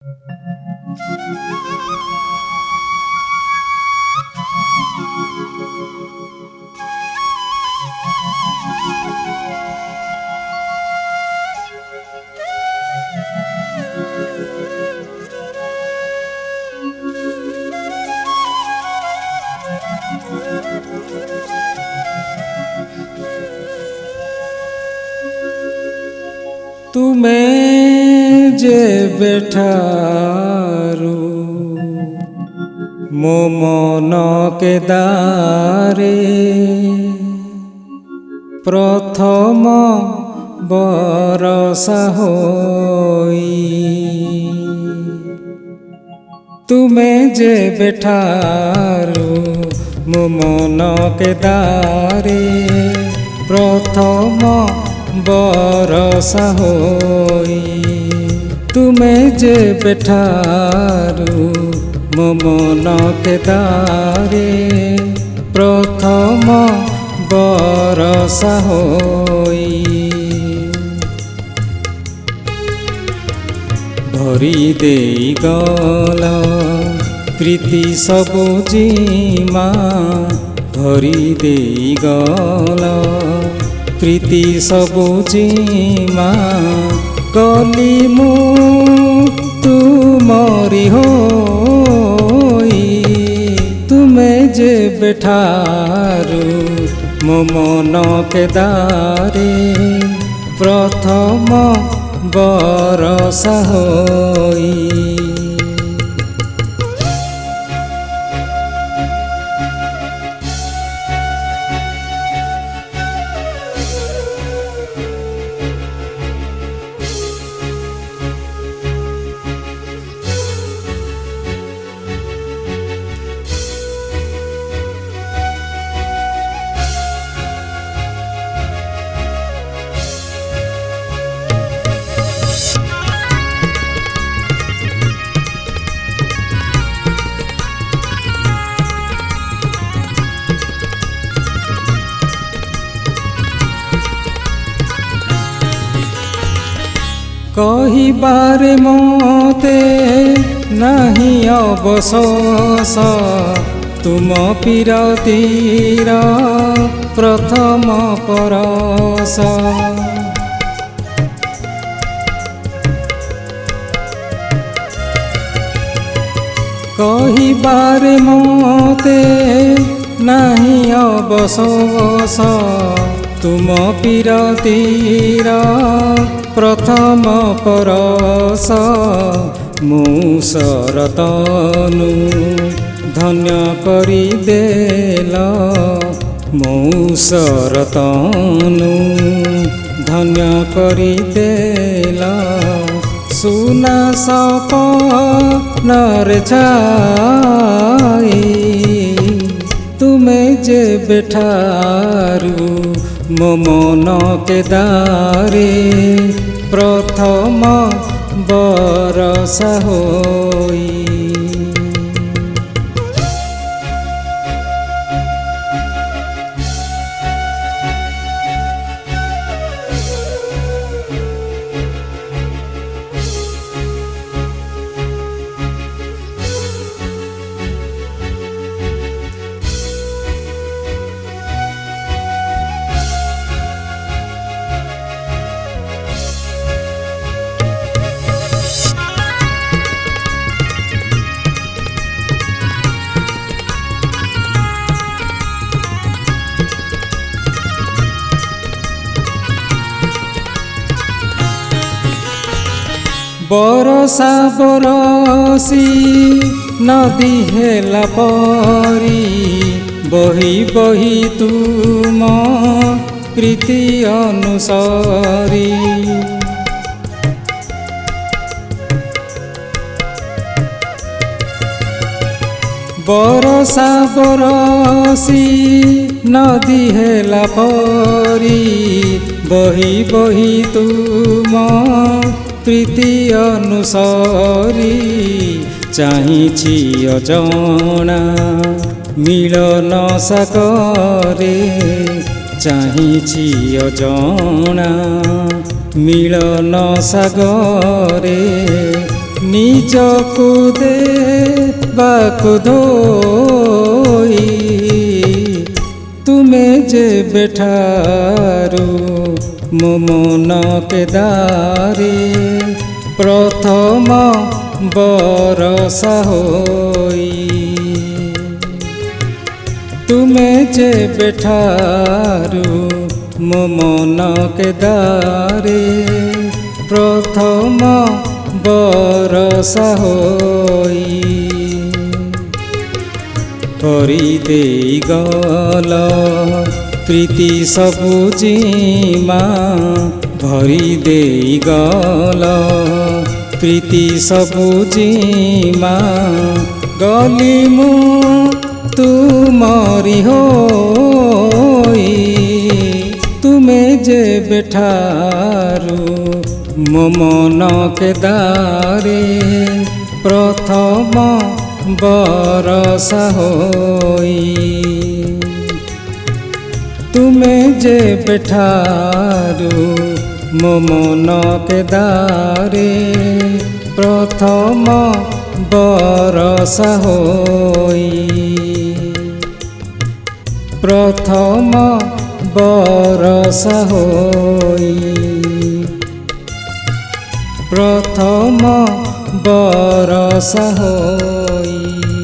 तुमे जे बेठारू मो मन के दारे प्रथम बरसा होई। तुमे जे बेठारू मो मन के दारे प्रथम बरसा होई। तुमे जे बेठारू मो मन के दारे प्रथम बरसा होई। भरी देई गल प्रीति सबु जीमा भरी देई गल प्रीति सबु जीमा गली मु तुमरी होई। तुमे जे बेठारू मो मन के दारे प्रथम बरसा होई। कहिबारे मोते नहीं अवशोष तुम पीरतीर प्रथम परस। कहिबारे मोते नहीं अवशोष तुम पीरतीर प्रथम परस। मूसरतनु धन्य करी देल मूसरतनु धन्य करी देल सुना सपनर छाई। तुमे जे बेठारू मो मन के दारे प्रथम बरसा होई। बरसा बरसी नदी हेला परी बही बही तुम प्रीति अनुसारी। बरसा बरसी नदी हेला परी बही बही तुम प्रीति अनुसारी। चाहिछि अजणा मिलन सागरे चाहिछि अजणा मिलन सागरे ନିଜକୁ ଦେବାକୁ ଧୋଇ ତୁମେ ଯେବେଠାରୁ ମୋ ମନ କେଦାରେ ପ୍ରଥମ ବରଷା ହୋଇ ତୁମେ ଯେବେଠାରୁ ମୋ ମନ କେଦାରେ ପ୍ରଥମ ବରଷା ହୋଇ କରିଦେଇ ଗଲ ପ୍ରୀତି ସବୁ ଜିମା ଭରି ଦେଇ ଗଲ ପ୍ରୀତି ସବୁ ଜିମା ଗଲି ମୁଁ ତୁମରି ହୋଇ ତୁମେ ଯେବେଠାରୁ ମୋ ମନ କେଦାରେ ପ୍ରଥମ ବରଷା ହୋଇ ତୁମେ ଯେବେଠାରୁ ମୋ ମନ କେଦାରେ ପ୍ରଥମ ବରଷା ହୋଇ ପ୍ରଥମ ବରଷା ହୋଇ ପ୍ରଥମ ବରଷା ହୋଇ।